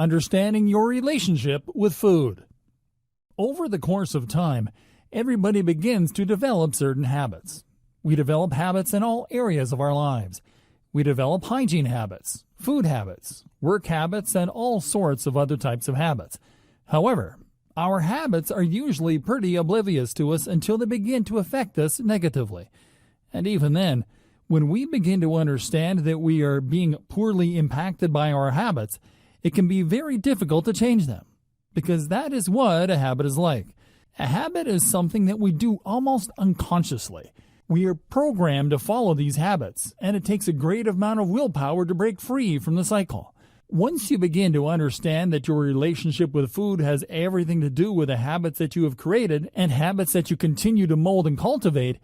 Understanding your relationship with food. Over the course of time, everybody begins to develop certain habits. We develop habits in all areas of our lives. We develop hygiene habits, food habits, work habits, and all sorts of other types of habits. However, our habits are usually pretty oblivious to us until they begin to affect us negatively. And even then, when we begin to understand that we are being poorly impacted by our habits, it can be very difficult to change them, because that is what a habit is like. A habit is something that we do almost unconsciously. We are programmed to follow these habits, and it takes a great amount of willpower to break free from the cycle. Once you begin to understand that your relationship with food has everything to do with the habits that you have created and habits that you continue to mold and cultivate,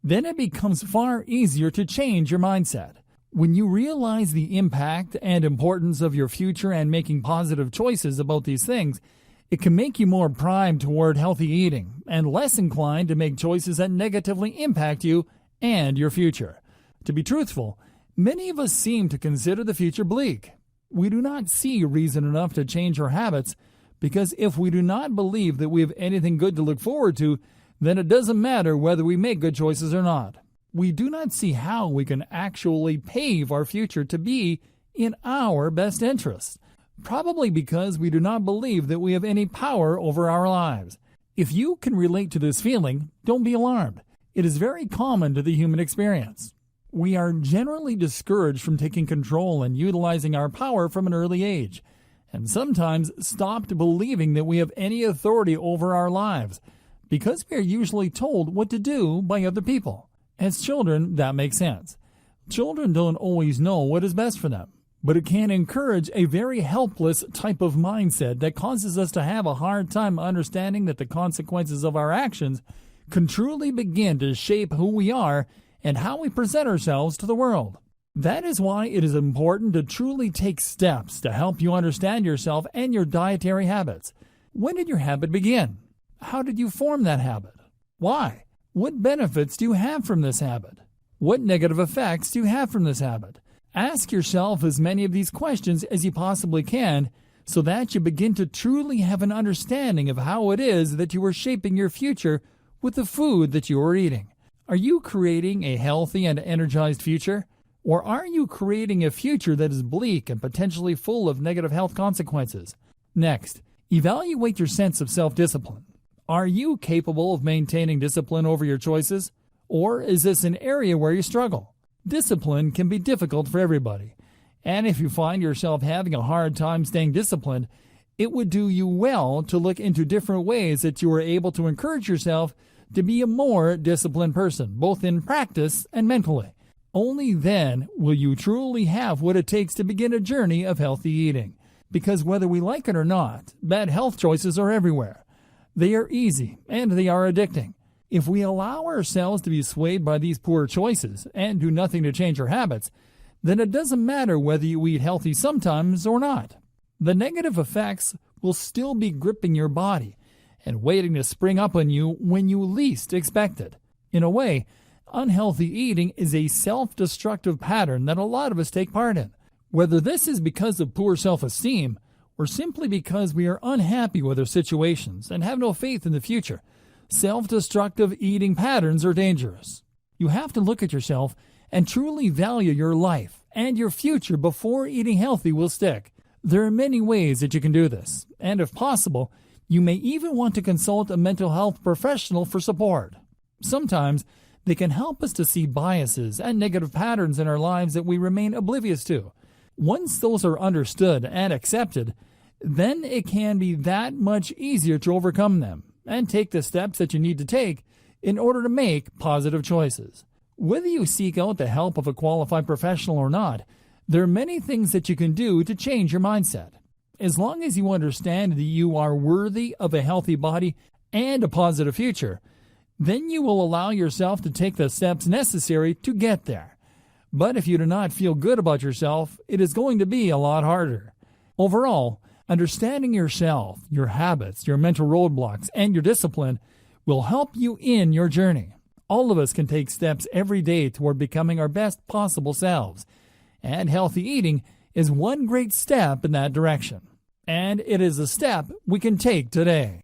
then it becomes far easier to change your mindset. When you realize the impact and importance of your future and making positive choices about these things, it can make you more primed toward healthy eating and less inclined to make choices that negatively impact you and your future. To be truthful, many of us seem to consider the future bleak. We do not see reason enough to change our habits, because if we do not believe that we have anything good to look forward to, then it doesn't matter whether we make good choices or not. We do not see how we can actually pave our future to be in our best interest. Probably because we do not believe that we have any power over our lives. If you can relate to this feeling, don't be alarmed. It is very common to the human experience. We are generally discouraged from taking control and utilizing our power from an early age, and sometimes stopped believing that we have any authority over our lives, because we are usually told what to do by other people. As children, that makes sense. Children don't always know what is best for them, but it can encourage a very helpless type of mindset that causes us to have a hard time understanding that the consequences of our actions can truly begin to shape who we are and how we present ourselves to the world. That is why it is important to truly take steps to help you understand yourself and your dietary habits. When did your habit begin? How did you form that habit? Why? What benefits do you have from this habit? What negative effects do you have from this habit? Ask yourself as many of these questions as you possibly can, so that you begin to truly have an understanding of how it is that you are shaping your future with the food that you are eating. Are you creating a healthy and energized future? Or are you creating a future that is bleak and potentially full of negative health consequences? Next, evaluate your sense of self-discipline. Are you capable of maintaining discipline over your choices? Or is this an area where you struggle? Discipline can be difficult for everybody, and if you find yourself having a hard time staying disciplined, it would do you well to look into different ways that you are able to encourage yourself to be a more disciplined person, both in practice and mentally. Only then will you truly have what it takes to begin a journey of healthy eating, because whether we like it or not, bad health choices are everywhere. They are easy, and they are addicting. If we allow ourselves to be swayed by these poor choices and do nothing to change our habits, then it doesn't matter whether you eat healthy sometimes or not. The negative effects will still be gripping your body and waiting to spring up on you when you least expect it. In a way, unhealthy eating is a self-destructive pattern that a lot of us take part in. Whether this is because of poor self-esteem or simply because we are unhappy with our situations and have no faith in the future, self-destructive eating patterns are dangerous. You have to look at yourself and truly value your life and your future before eating healthy will stick. There are many ways that you can do this, and if possible, you may even want to consult a mental health professional for support. Sometimes they can help us to see biases and negative patterns in our lives that we remain oblivious to. Once those are understood and accepted, then it can be that much easier to overcome them and take the steps that you need to take in order to make positive choices. Whether you seek out the help of a qualified professional or not, there are many things that you can do to change your mindset. As long as you understand that you are worthy of a healthy body and a positive future, then you will allow yourself to take the steps necessary to get there. But if you do not feel good about yourself, it is going to be a lot harder. Overall, understanding yourself, your habits, your mental roadblocks, and your discipline will help you in your journey. All of us can take steps every day toward becoming our best possible selves, and healthy eating is one great step in that direction. And it is a step we can take today.